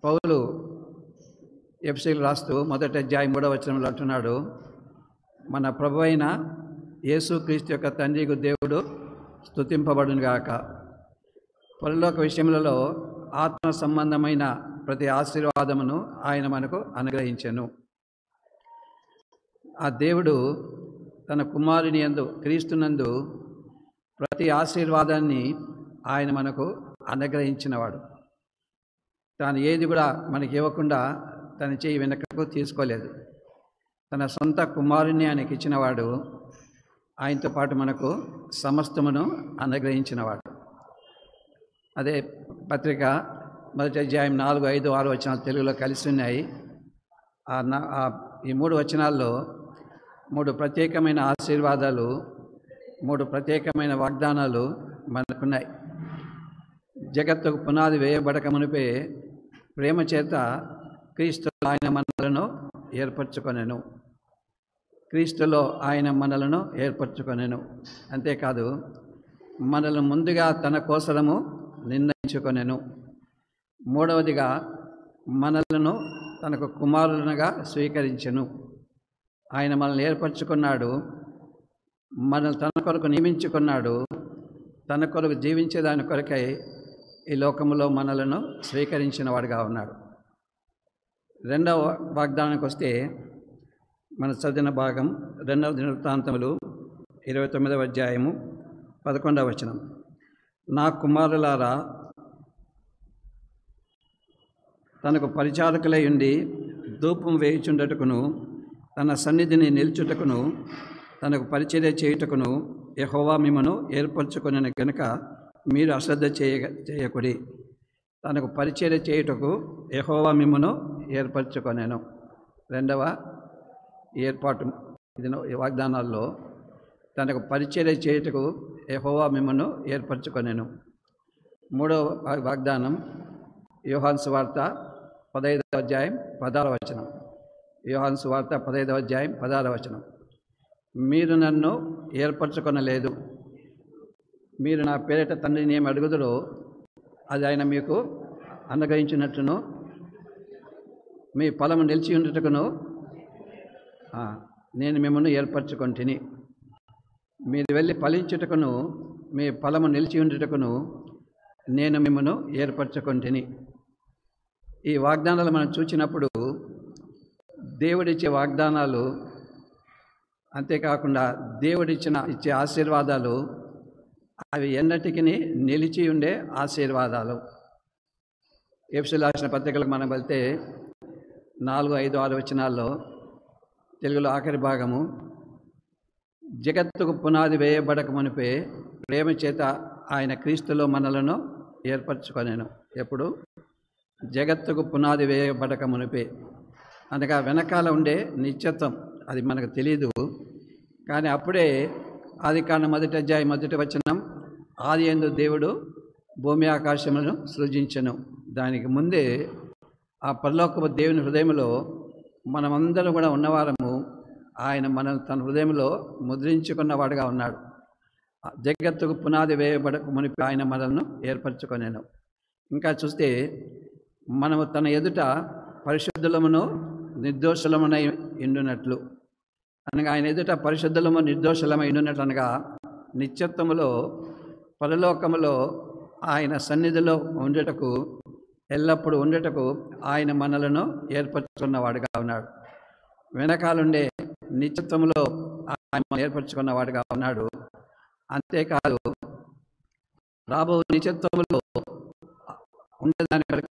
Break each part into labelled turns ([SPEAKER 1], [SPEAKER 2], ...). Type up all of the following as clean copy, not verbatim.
[SPEAKER 1] పౌలు ఎఫెసీయులకు రాస్తూ మొదటి అధ్యాయం 3వ వచనంలో అంటున్నాడు, మన ప్రభు అయిన యేసుక్రీస్తు యొక్క తండ్రి దేవుడు స్తుతింపబడును గాక. పరలోక విషయములలో ఆత్మ సంబంధమైన ప్రతి ఆశీర్వాదమును ఆయన మనకు అనుగ్రహించెను. ఆ దేవుడు తన కుమారుని యందు క్రీస్తునందు ప్రతి ఆశీర్వాదాన్ని ఆయన మనకు అనుగ్రహించినవాడు. తాను ఏది కూడా మనకి ఇవ్వకుండా తన చేయి వెనకకు తీసుకోలేదు. తన సొంత కుమారుని ఆయనకి ఇచ్చినవాడు. ఆయనతో పాటు మనకు సమస్తమును అనుగ్రహించినవాడు. అదే పత్రిక మొదటి అధ్యాయం 4, 5, 6 వచనాలు తెలుగులో కలిసి ఉన్నాయి. ఈ 3 వచనాల్లో 3 ప్రత్యేకమైన ఆశీర్వాదాలు, 3 ప్రత్యేకమైన వాగ్దానాలు మనకున్నాయి. జగత్తుకు పునాది వేయబడక మునిపే ప్రేమ చేత క్రీస్తు ఆయన మనలను ఏర్పరచుకొనెను. క్రీస్తులో ఆయన మనలను ఏర్పరచుకొనెను. అంతేకాదు, మనలను ముందుగా తన కోసము నిర్ణయించుకొనెను. మూడవదిగా, మనలను తనకు కుమారులుగా స్వీకరించెను. ఆయన మనల్ని ఏర్పరచుకున్నాడు, మనల్ని తన కొరకు నియమించుకున్నాడు. తన కొరకు జీవించేదాని కొరకై ఈ లోకంలో మనలను స్వీకరించిన వాడుగా ఉన్నాడు. రెండవ వాగ్దానానికి వస్తే, మన చదివిన భాగం 2వ దినవృత్తాంతములు 29వ అధ్యాయము 11వ వచనం. నా కుమారులారా, తనకు పరిచారకులై ఉండి ధూపం వేయుచుండటకును, తన సన్నిధిని నిల్చుటకును, తనకు పరిచర్య చేయుటకును యెహోవా మిమ్మును ఏర్పరచుకొనెను గనుక మీరు అశ్రద్ధ చేయకుడి. తనకు పరిచర్య చేయుటకు యెహోవా మిమ్మును ఏర్పరచుకొనెను. రెండవ ఏర్పాటు ఈ వాగ్దానాల్లో తనకు పరిచర్య చేయుటకు యెహోవా మిమ్మును ఏర్పరచుకొనెను. మూడవ వాగ్దానం యోహాను సువార్త 15వ అధ్యాయం 16వ వచనం. యోహాను సువార్త 15వ అధ్యాయం 16వ వచనం. మీరు నన్ను ఏర్పరచుకొనలేదు, మీరు నా పేరిట తండ్రిని ఏమి అడుగుదురో అది ఆయన మీకు అనుగ్రహించినట్టును, మీ ఫలము నిలిచి ఉండుటకును నేను మిమ్మల్ని ఏర్పరచుకొంటిని. మీరు వెళ్ళి ఫలించుటకును, మీ ఫలము నిలిచి ఉండుటకును నేను మిమ్మల్ని ఏర్పరచుకొంటిని. ఈ వాగ్దానాలు మనం చూసినప్పుడు దేవుడిచ్చే వాగ్దానాలు, అంతేకాకుండా ఇచ్చే ఆశీర్వాదాలు అవి ఎన్నటికీ నిలిచి ఉండే ఆశీర్వాదాలు. ఎఫెసీయులకు రాసిన పత్రికలకు మనం వెళ్తే 4, 5, 6 వచనాల్లో తెలుగులో ఆఖరి భాగము, జగత్తుకు పునాది వేయబడక మునిపే ప్రేమ చేత ఆయన క్రీస్తులో మనలను ఏర్పరచుకొనెను. ఎప్పుడు? జగత్తుకు పునాది వేయబడక మునిపే. అనగా వెనకాల ఉండే నిత్యత్వం అది మనకు తెలియదు. కానీ అప్పుడే ఆదికాండం 1వ అధ్యాయం 1వ వచనం, ఆదియందు దేవుడు భూమి ఆకాశములను సృజించెను. దానికి ముందే ఆ పరలోకపు దేవుని హృదయంలో మనమందరం కూడా ఉన్నవారము. ఆయన మనల్ని తన హృదయంలో ముద్రించుకున్నవాడుగా ఉన్నాడు. జగత్తుకు పునాది వేయబడక మునిపి ఆయన మనల్ని ఏర్పరచుకొనెను. ఇంకా చూస్తే మనము తన ఎదుట పరిశుద్ధులమును నిర్దోషులమునై ఉండునట్లు, అనగా ఆయన ఎదుట పరిశుద్ధులము నిర్దోషులమై ఉండునట్లు, అనగా నిత్యత్వములో పరలోకములో ఆయన సన్నిధిలో ఉండటకు, ఎల్లప్పుడూ ఉండటకు ఆయన మనలను ఏర్పరచుకున్నవాడుగా ఉన్నాడు. వెనకాలుండే నిత్యత్వములో ఆయన ఏర్పరచుకున్నవాడుగా ఉన్నాడు. అంతేకాదు, రాబో నిత్యత్వములో ఉండేదాని కొరకు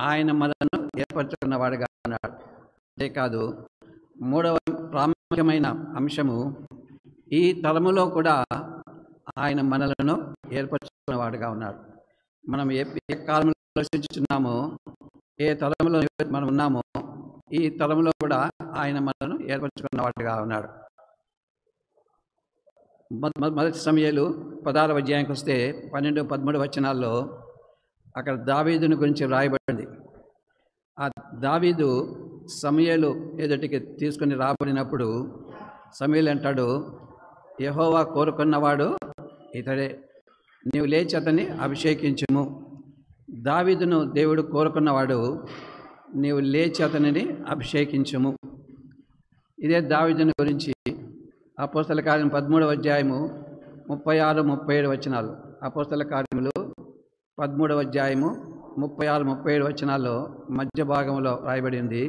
[SPEAKER 1] ఆయన మనలను ఏర్పరచుకున్నవాడుగా ఉన్నాడు. అంతేకాదు, మూడవ ప్రాముఖ్యమైన అంశము, ఈ తరములో కూడా ఆయన మనలను ఏర్పరచుకున్నవాడుగా ఉన్నాడు. మనం ఏ కాలంలో నివసించుచున్నామో, ఏ తరంలో మనం ఉన్నామో, ఈ తరంలో కూడా ఆయన మనలను ఏర్పరచుకున్నవాడుగా ఉన్నాడు. మొదటి సమూయేలు 16వ అధ్యాయానికి వస్తే 12, 13 వచనాల్లో అక్కడ దావీదుని గురించి వ్రాయబడింది. ఆ దావీదు సమూయేలు ఎదుటికి తీసుకుని రాబడినప్పుడు సమూయేలు అంటాడు, యెహోవా కోరుకున్నవాడు ఇతడే, నీవు లేచి అతన్ని అభిషేకించుము, దావీదును దేవుడు కోరుకున్నవాడు, నీవు లేచి అతనిని అభిషేకించుము. ఇదే దావీదుని గురించి అపోస్తల కార్యం 13వ అధ్యాయము 36, 37 వచనాలు. అపోస్తల కార్యములు 13వ అధ్యాయము 36, 37 వచనాల్లో మధ్య భాగంలో రాయబడింది,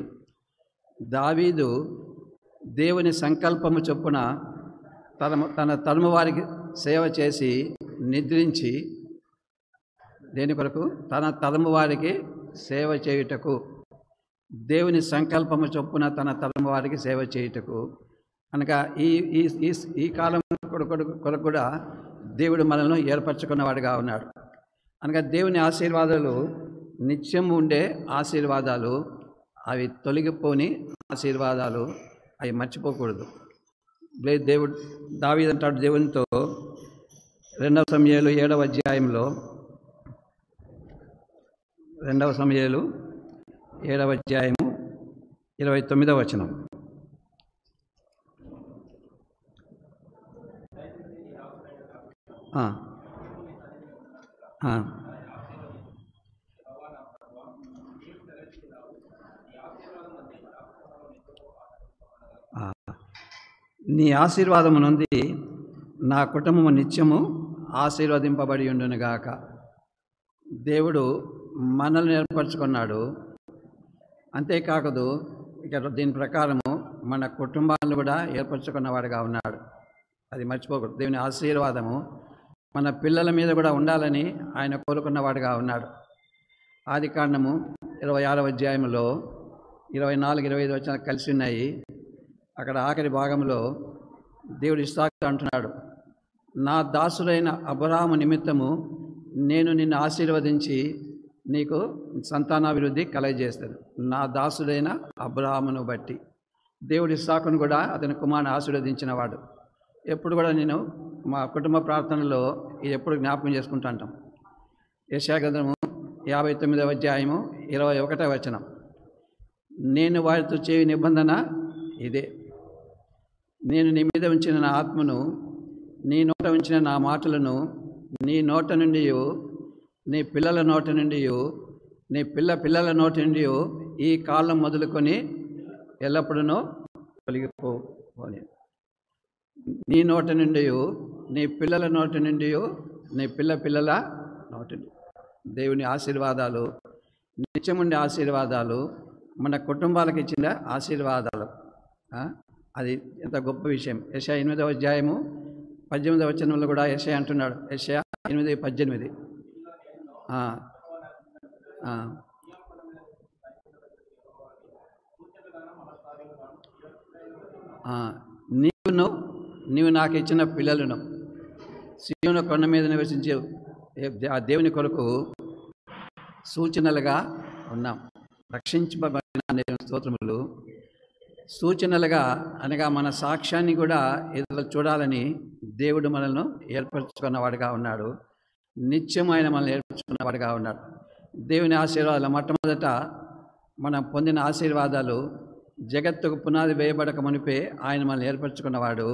[SPEAKER 1] దావీదు దేవుని సంకల్పము చొప్పున తన తరుము వారికి సేవ చేసి నిద్రించి, దేని కొరకు? తన తరుము వారికి సేవ చేయుటకు, దేవుని సంకల్పము చొప్పున తన తరుము వారికి సేవ చేయుటకు. అనగా ఈ కాలం కొరకు కూడా దేవుడు మనల్ని ఏర్పరచుకున్నవాడుగా ఉన్నాడు. అనగా దేవుని ఆశీర్వాదాలు నిత్యం ఉండే ఆశీర్వాదాలు, అవి తొలగిపోని ఆశీర్వాదాలు, అవి మర్చిపోకూడదు. దేవుడు దావీదు అంటాడు దేవునితో 2 సమూయేలు 7వ అధ్యాయంలో, 2 సమూయేలు 7వ అధ్యాయము 29వ వచనం. నీ ఆశీర్వాదము నుండి నా కుటుంబము నిత్యము ఆశీర్వదింపబడి ఉండునుగాక. దేవుడు మనల్ని ఏర్పరచుకున్నాడు. అంతేకాకదు, ఇక దీని ప్రకారము మన కుటుంబాలను కూడా ఏర్పరచుకున్నవాడుగా ఉన్నాడు. అది మర్చిపోకూడదు. దేవుని ఆశీర్వాదము మన పిల్లల మీద కూడా ఉండాలని ఆయన కోరుకున్నవాడుగా ఉన్నాడు. ఆదికాండము 26వ అధ్యాయంలో 24, 25 వచనాలు కలిసి ఉన్నాయి. అక్కడ ఆఖరి భాగంలో దేవుడు ఇస్సాకు అంటున్నాడు, నా దాసుడైన అబ్రహాము నిమిత్తము నేను నిన్ను ఆశీర్వదించి నీకు సంతానాభివృద్ధి కలగజేస్తాను. నా దాసుడైన అబ్రహామును బట్టి దేవుడు ఇస్సాకును కూడా అతని కుమారుని ఆశీర్వదించినవాడు. ఎప్పుడు కూడా నేను మా కుటుంబ ప్రార్థనలో ఇది ఎప్పుడు జ్ఞాపకం చేసుకుంటూ ఉంటాం. యెషయా గ్రంథము 59వ అధ్యాయము 21వ వచనం, నేను వారితో చేయు నిబంధన ఇదే, నేను నీ మీద ఉంచిన నా ఆత్మను, నీ నోట ఉంచిన నా మాటలను నీ నోట నుండి, నీ పిల్లల నోట నుండి, నీ పిల్లల నోట నుండి ఈ కాలం మొదలుకొని ఎల్లప్పుడూ తొలగిపోని. నీ నోట నుండి, నీ పిల్లల నోట నుండి, నీ పిల్లల నోట నుండి. దేవుని ఆశీర్వాదాలు, నిత్యముండే ఆశీర్వాదాలు, మన కుటుంబాలకు ఇచ్చిన ఆశీర్వాదాలు, అది ఎంత గొప్ప విషయం. యెషయా 8వ అధ్యాయము 18వ వచనంలో కూడా యెషయా అంటున్నాడు, యెషయా 8:18, నీవు నాకు ఇచ్చిన పిల్లలను సీయోను కొండ మీద నివసించే ఆ దేవుని కొరకు సూచనలుగా ఉన్నాం. రక్షించబడిన స్తోత్రములు. సూచనలుగా అనగా మన సాక్ష్యాన్ని కూడా ఎదురు చూడాలని దేవుడు మనల్ని ఏర్పరచుకున్నవాడుగా ఉన్నాడు. నిత్యం ఆయన మనల్ని ఏర్పరచుకున్నవాడుగా ఉన్నాడు. దేవుని ఆశీర్వాదాలు, మొట్టమొదట మనం పొందిన ఆశీర్వాదాలు జగత్తుకు పునాది వేయబడక మునిపే ఆయన మనల్ని ఏర్పరచుకున్నవాడు.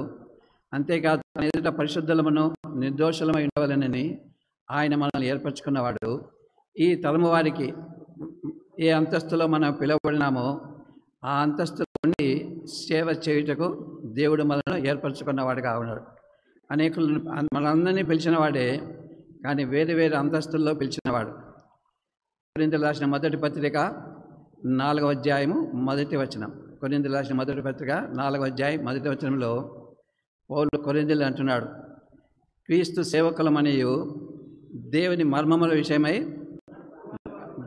[SPEAKER 1] అంతేకాదు తన ఎదుట పరిశుద్ధులమును నిర్దోషులమై ఉండవలనని ఆయన మనల్ని ఏర్పరచుకున్నవాడు. ఈ తరము వారికి ఏ అంతస్తులో మనం పిలువబడినామో ఆ అంతస్తు నుండి సేవ చేయుటకు దేవుడు మనల్ని ఏర్పరచుకున్నవాడుగా ఉన్నాడు. అనేకులు మనందరినీ పిలిచినవాడే, కానీ వేరే వేరే అంతస్తుల్లో పిలిచినవాడు. కొరింథీయులకు రాసిన మొదటి పత్రిక 4వ అధ్యాయము 1వ వచనం. కొరింథీయులకు రాసిన మొదటి పత్రిక 4వ అధ్యాయం 1వ వచనంలో పౌలు కొరింథీయులకు అంటున్నాడు, క్రీస్తు సేవకులమనియు దేవుని మర్మముల విషయమై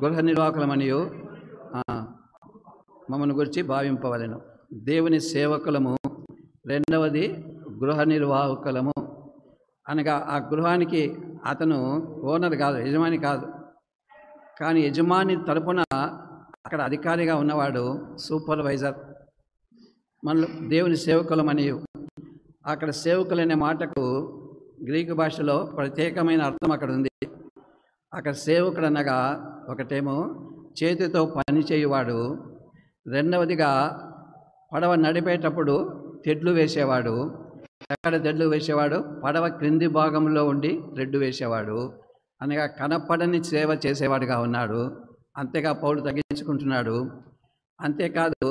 [SPEAKER 1] గృహ నిర్వాహకులమనియు మమ్మల్ని గురించి భావింపవలెను. దేవుని సేవకులము, రెండవది గృహ నిర్వాహకులము. అనగా ఆ గృహానికి అతను ఓనర్ కాదు, యజమాని కాదు, కానీ యజమాని తరపున అక్కడ అధికారిగా ఉన్నవాడు సూపర్వైజర్. మనలో దేవుని సేవకులమనియు, అక్కడ సేవకులనే మాటకు గ్రీకు భాషలో ప్రత్యేకమైన అర్థం అక్కడ ఉంది. అక్కడ సేవకుడు అనగా ఒకటేమో చేతితో పని చేయువాడు, రెండవదిగా పడవ నడిపేటప్పుడు తెడ్లు వేసేవాడు. ఎక్కడ తెడ్లు వేసేవాడు? పడవ క్రింది భాగంలో ఉండి తెడ్డు వేసేవాడు. అనగా కనపడని సేవ చేసేవాడిగా ఉన్నాడు. అంతేగా పౌలు తగ్గించుకుంటున్నాడు. అంతేకాదు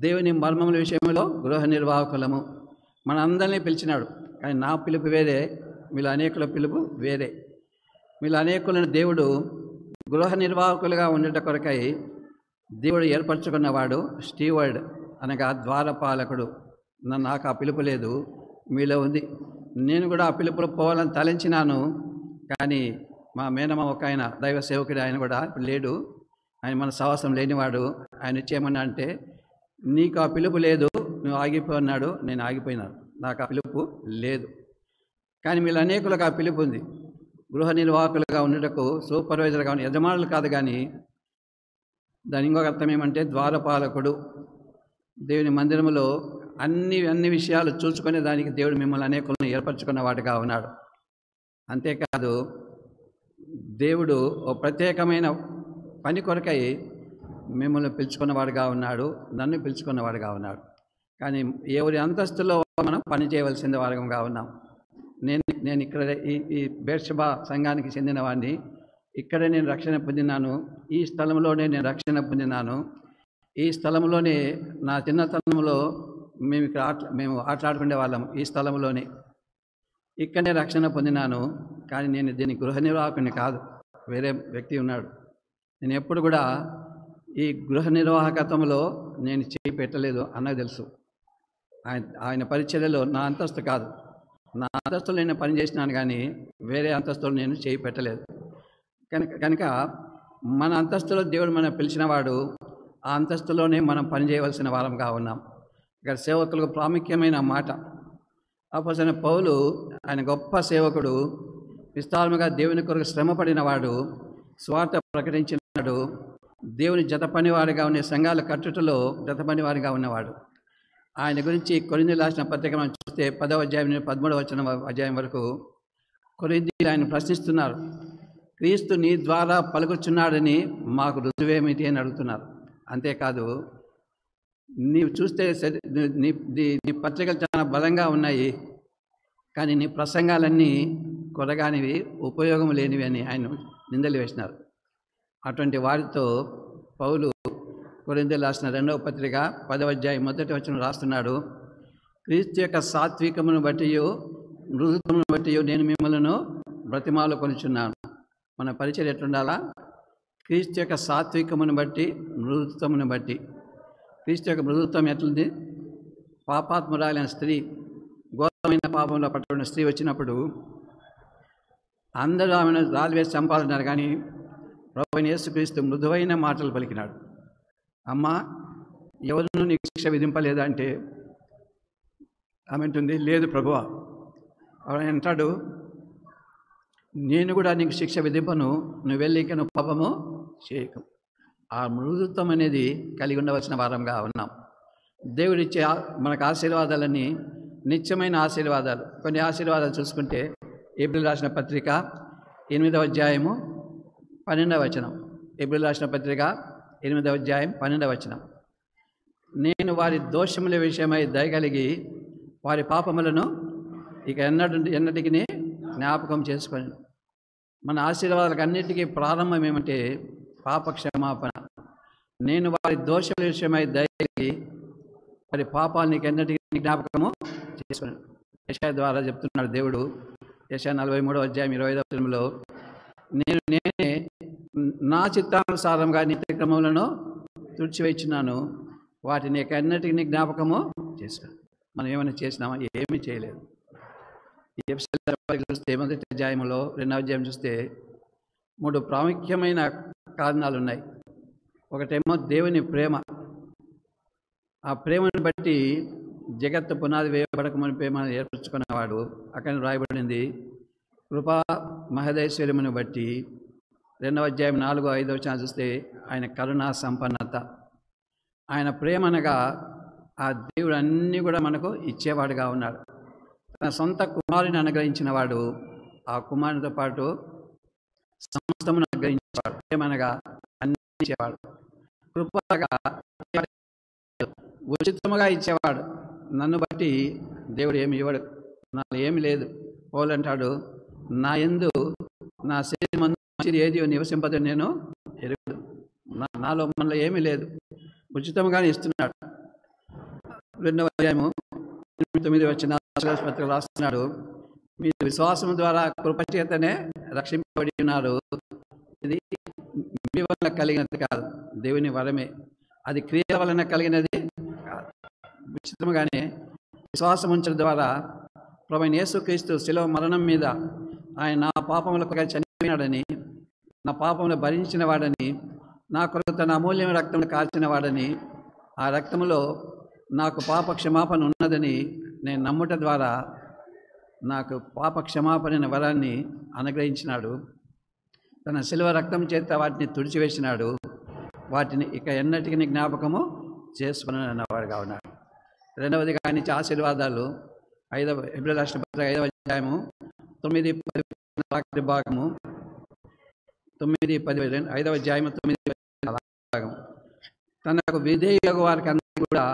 [SPEAKER 1] దేవుని మర్మముల విషయంలో గృహ నిర్వాహకులము. మనందరినీ పిలిచినాడు, కానీ నా పిలుపు వేరే, వీళ్ళ అనేకుల పిలుపు వేరే. వీళ్ళ అనేకులను దేవుడు గృహ నిర్వాహకులుగా ఉండేట కొరకై దేవుడు ఏర్పరచుకున్నవాడు స్టీవర్డ్, అనగా ద్వారపాలకుడు. నాకు ఆ పిలుపు లేదు, మీలో ఉంది. నేను కూడా ఆ పిలుపులో పోవాలని తలంచినాను, కానీ మా మేనమామ ఒక ఆయన దైవ సేవకుడు, ఆయన కూడా ఇప్పుడు లేడు, ఆయన మన సహవాసం లేనివాడు. ఆయన ఇచ్చేయమన్నా అంటే, నీకు ఆ పిలుపు లేదు, నువ్వు ఆగిపోన్నాడు. నేను ఆగిపోయినాను, నాకు ఆ పిలుపు లేదు. కానీ వీళ్ళు అనేకులకు ఆ పిలుపు ఉంది. గృహ నిర్వాహకులుగా ఉండటకు, సూపర్వైజర్గా ఉన్న యజమానులు కాదు, కానీ దాని ఇంకొక అర్థం ఏమంటే ద్వారపాలకుడు. దేవుని మందిరంలో అన్ని విషయాలు చూసుకునే దానికి దేవుడు మిమ్మల్ని అనేకులను ఏర్పరచుకున్న వాటిగా ఉన్నాడు. అంతేకాదు దేవుడు ఓ ప్రత్యేకమైన పని కొరకై మిమ్మల్ని పిలుచుకున్నవాడుగా ఉన్నాడు, నన్ను పిలుచుకున్నవాడుగా ఉన్నాడు. కానీ ఎవరి అంతస్తులో మనం పని చేయవలసిన వారంగా ఉన్నాం. నేను ఇక్కడ ఈ బేర్షెబా సంఘానికి చెందిన వాడిని. ఇక్కడే నేను రక్షణ పొందినాను, ఈ స్థలంలోనే నేను రక్షణ పొందినాను. ఈ స్థలంలోనే నా చిన్నతనంలో మేము ఆటలాడుకునే వాళ్ళం. ఈ స్థలంలోనే ఇక్కడనే రక్షణ పొందినాను. కానీ నేను దీని గృహ నిర్వాహకుని కాదు, వేరే వ్యక్తి ఉన్నాడు. నేను ఎప్పుడు కూడా ఈ గృహ నిర్వాహకత్వంలో నేను చేయి పెట్టలేదు అన్నది తెలుసు. ఆయన పరిచర్యలో నా అంతస్తు కాదు, నా అంతస్తులో నేను పని చేసినాను, కానీ వేరే అంతస్తులో నేను చేయి పెట్టలేదు. కనుక మన అంతస్తులో దేవుడు మనం పిలిచినవాడు, ఆ అంతస్తులోనే మనం పనిచేయవలసిన వారంగా ఉన్నాం. ఇక్కడ సేవకులకు ప్రాముఖ్యమైన మాట. అపోస్తలుడైన పౌలు, ఆయన గొప్ప సేవకుడు, విస్తారముగా దేవుని కొరకు శ్రమపడినవాడు, స్వార్థ ప్రకటించినాడు, దేవుని జతపనివాడిగా ఉండే సంఘాల కట్టుటలో జతపనివాడిగా ఉన్నవాడు. ఆయన గురించి కొరింథీయులకు రాసిన పత్రిక మనం చూస్తే 10వ అధ్యాయం నుండి 13వ అధ్యాయం వరకు కొరింథీయులు ఆయన ప్రశ్నిస్తున్నారు. క్రీస్తు నీ ద్వారా పలుకుచున్నాడని మాకు రుజువేమిటి అని అడుగుతున్నారు. అంతేకాదు, నీవు చూస్తే నీ పత్రికలు చాలా బలంగా ఉన్నాయి, కానీ నీ ప్రసంగాలన్నీ కొరగానివి, ఉపయోగం లేనివి అని ఆయన నిందలు వేసినారు. అటువంటి వారితో పౌలు కొరింథీయులకు రాసిన 2వ పత్రిక 10వ అధ్యాయం 1వ వచనం రాస్తున్నాడు. క్రీస్తు యొక్క సాత్వికమును బట్టి, మృదుత్వమును బట్టి నేను మిమ్మల్ని బ్రతిమాలు కొనుచున్నాను. మన పరిచయం ఎట్లుండాలా? క్రీస్తు యొక్క సాత్వికమును బట్టి, మృదుత్వమును బట్టి. క్రీస్తు యొక్క మృదుత్వం ఎట్లుంది? పాపాత్మురాలైన స్త్రీ, ఘోరమైన పాపంలో పట్టుకున్న స్త్రీ వచ్చినప్పుడు అందరూ ఆమెను రాళ్ళు వేసి చంపాలన్నారు, కానీ ప్రభువైన యేసుక్రీస్తు మృదువైన మాటలు పలికినాడు. అమ్మా, ఎవరు నీకు శిక్ష విధింపలేదా అంటే ఆమె అంటుంది, లేదు ప్రభువా. ఆయన అంటాడు, నేను కూడా నీకు శిక్ష విధింపను, నువ్వు వెళ్ళి ఇక నువ్వు పాపము చేయకు. ఆ మృదుత్వం అనేది కలిగి ఉండవలసిన వారంగా ఉన్నాం. దేవుడిచ్చే మనకు ఆశీర్వాదాలన్నీ నిత్యమైన ఆశీర్వాదాలు. కొన్ని ఆశీర్వాదాలు చూసుకుంటే ఏప్రిల్ రాసిన పత్రిక 8వ అధ్యాయము 12వ వచనం. ఏప్రిల్ రాసిన పత్రిక 8వ అధ్యాయం 12వ వచనం. నేను వారి దోషముల విషయమై దయగలిగి వారి పాపములను ఇక ఎన్నటికి జ్ఞాపకం చేసుకొని. మన ఆశీర్వాదాలకు అన్నిటికీ ప్రారంభం ఏమంటే పాప క్షమాపణ. నేను వారి దోషముల విషయమై దయగలిగి వారి పాపాలని ఎన్నటికీ జ్ఞాపకము చేసుకుని. యెషయా ద్వారా చెప్తున్నాడు దేవుడు. యెషయా 43వ అధ్యాయం 25వ వచనంలో, నేనే నా చిత్తానుసారంగా నీ అతిక్రమములను తుడిచివేయించున్నాను, వాటిని ఎన్నటికీ జ్ఞాపకము చేశాను. మనం ఏమైనా చేసినామా? ఏమీ చేయలేదు. ఈ ఎఫెసీయులకు చూస్తే 1వ అధ్యాయంలో 2వ అధ్యాయం చూస్తే 3 ప్రాముఖ్యమైన కారణాలు ఉన్నాయి. ఒకటేమో దేవుని ప్రేమ. ఆ ప్రేమను బట్టి జగత్తు పునాది వేయబడక మన ప్రేమను ఏర్పరచుకున్నవాడు. అక్కడ రాయబడింది కృపా మహదైశ్వర్యమును బట్టి. 2వ అధ్యాయం 4, 5వ వచనాలు చూస్తే ఆయన కరుణా సంపన్నత. ఆయన ప్రేమ అనగా ఆ దేవుడు అన్నీ కూడా మనకు ఇచ్చేవాడుగా ఉన్నాడు. తన సొంత కుమారుని అనుగ్రహించిన వాడు, ఆ కుమారునితో పాటు సమస్తమును అనుగ్రహించేవాడు. ప్రేమనగా అన్ని ఇచ్చేవాడు. కృపగా ఉచితముగా ఇచ్చేవాడు. నన్ను బట్టి దేవుడు ఏమి ఇవ్వడు, నాకు ఏమి లేదు. పౌలు అంటాడు, నా యందు నా శరీరం మంచిది ఏది నివసింపదని నేను ఎరుగుదు. నాలో మనలో ఏమీ లేదు, ఉచితంగానే ఇస్తున్నాడు. 2వ అధ్యాయము 9 వచ్చిన పత్రిక రాస్తున్నాడు, మీరు విశ్వాసం ద్వారా కృపచేతనే రక్షింపబడి ఉన్నారు. ఇది మీ వలన కలిగినది కాదు, దేవుని వరమే. అది క్రియల వలన కలిగినది కాదు, ఉచితంగానే విశ్వాసం ఉంచడం ద్వారా ప్రభువైన యేసుక్రీస్తు శిలువ మరణం మీద ఆయన నా పాపములకు చనిపోయినాడని, నా పాపమును భరించిన వాడని, నా కొరకు తన అమూల్యమైన రక్తమును కాల్చిన వాడని, ఆ రక్తములో నాకు పాప క్షమాపణ ఉన్నదని నేను నమ్ముట ద్వారా నాకు పాప క్షమాపణ వరాన్ని అనుగ్రహించినాడు. తన శిలువ రక్తం చేత వాటిని తుడిచివేసినాడు. వాటిని ఇక ఎన్నటికీ జ్ఞాపకము చేసుకున్నవాడుగా ఉన్నాడు. 2వదిగా ఆయన ఇచ్చే ఆశీర్వాదాలు 5వ హెబ్రీ రాసిన పత్రిక 5వ అధ్యాయము 9-10 భాగము 9-10 5వ అధ్యాయము 9 భాగం. తనకు విధేయులకు వారికి అందరికీ కూడా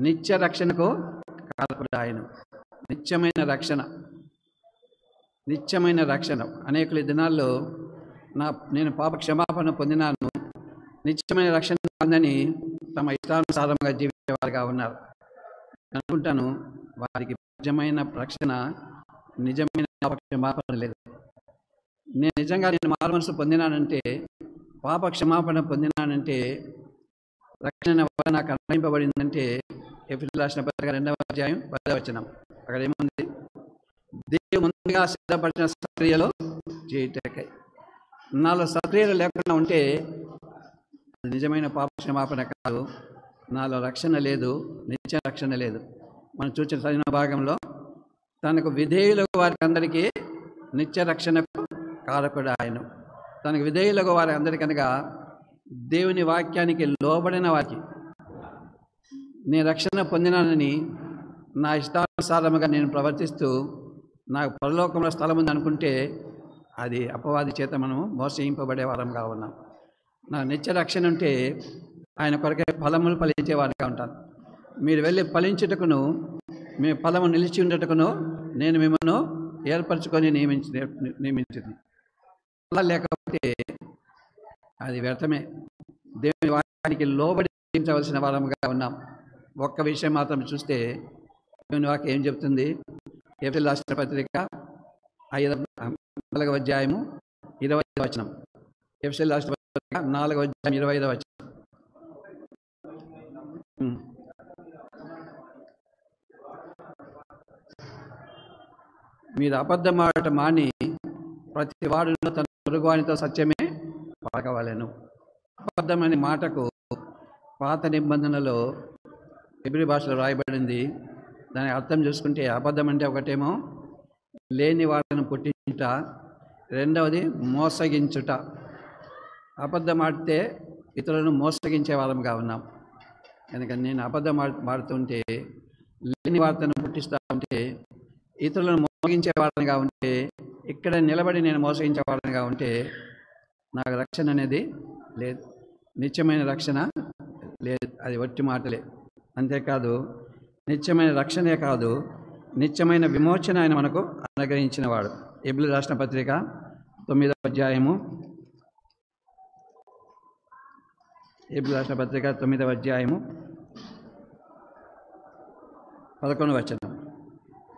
[SPEAKER 1] నిత్య రక్షణకు కారకుడు ఆయన. నిత్యమైన రక్షణ. అనేకుల దినాల్లో నేను పాప క్షమాపణ పొందినాను, నిత్యమైన రక్షణ పొందని తమ ఇష్టానుసారంగా జీవించేవారుగా ఉన్నారు. అనుకుంటాను వారికి నిజమైన రక్షణ, నిజమైన పాప క్షమాపణ లేదు. నేను మారుమనసు పొందినానంటే, పాప క్షమాపణ పొందినానంటే, రక్షణ నాకు అనుగ్రహింపబడిందంటే ఎఫెసీయులకు రాసిన పత్రిక 2వ అధ్యాయం 10వ వచనం. అక్కడ ఏముంది? దేవుడు ముందుగా సిద్ధపరిచిన సక్రియలో చేయటకై. నాలో సక్రియలు లేకుండా ఉంటే అది నిజమైన పాప క్షమాపణ కాదు, నాలో రక్షణ లేదు, నిత్య రక్షణ లేదు. మనం చూసిన చదివిన భాగంలో తనకు విధేయులకు వారికి అందరికీ నిత్య రక్షణకు కారకుడు ఆయన. తనకు విధేయులకు వారి అందరికనగా దేవుని వాక్యానికి లోబడిన వారికి, నేను రక్షణ పొందినానని నా ఇష్టానుసారముగా నేను ప్రవర్తిస్తూ నాకు పరలోకంలో స్థలం ఉంది అనుకుంటే అది అపవాది చేత మనము మోసగింపబడే వారంగా ఉన్నాం. నా నిత్య రక్షణ ఉంటే ఆయన కొరకే ఫలములు ఫలించేవారుగా ఉంటాను. మీరు వెళ్ళి ఫలించుటకును, మీ ఫలము నిలిచి ఉండటకును నేను మిమ్మల్ని ఏర్పరచుకొని నియమించింది. అలా లేకపోతే అది వ్యర్థమే. దేవుని వాక్యానికి లోబడి జీవించవలసిన వారముగా ఉన్నాం. ఒక్క విషయం మాత్రం చూస్తే దేవుని వాక్యం ఏం చెప్తుంది? ఎఫెసీయులకు రాసిన పత్రిక 4వ అధ్యాయము 20వ వచనం. ఎఫెసీయులకు రాసిన పత్రిక 4వ అధ్యాయం 25వ వచనం. మీరు అబద్ధం ఆడటం మాని ప్రతి వాడులో తన పొరుగువానితో సత్యమే పలకవలెను. అబద్ధం అనే మాటకు పాత నిబంధనలో హెబ్రీ భాషలో రాయబడింది. దాని అర్థం చూసుకుంటే అబద్ధం అంటే ఒకటేమో లేని వాళ్ళను పుట్టించుట, రెండవది మోసగించుట. అబద్ధం ఆడితే ఇతరులను మోసగించే వాళ్ళంగా ఉన్నాం. కనుక నేను అబద్ధం ఆడుతుంటే, లేని వార్తను పుట్టిస్తూ ఉంటే, ఇతరులను మోసగించే వాళ్ళనిగా ఉంటే, ఇక్కడ నిలబడి నేను మోసగించే వాళ్ళనిగా ఉంటే నాకు రక్షణ అనేది లేదు, నిత్యమైన రక్షణ లేదు. అది వట్టి మాటలే. అంతేకాదు నిత్యమైన రక్షణే కాదు, నిత్యమైన విమోచన ఆయన మనకు అనుగ్రహించిన వాడు. హెబ్రీయులకు రాసిన పత్రిక 9వ అధ్యాయము 11వ వచనం.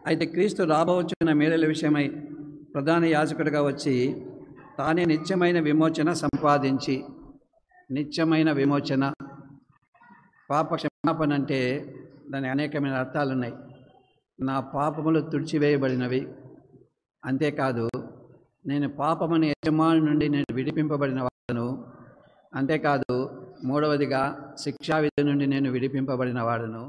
[SPEAKER 1] అయితే క్రీస్తు రాబోచున్న మేలుల విషయమై ప్రధాన యాజకుడిగా వచ్చి తానే నిత్యమైన విమోచన సంపాదించి, నిత్యమైన విమోచన, పాప క్షమాపణ అంటే దాని అనేకమైన అర్థాలు ఉన్నాయి. నా పాపములు తుడిచివేయబడినవి. అంతేకాదు నేను పాపమని యజమాని నుండి నేను విడిపింపబడిన వాడను. అంతేకాదు 3వదిగా శిక్షావిధి నుండి నేను విడిపింపబడిన వాడను.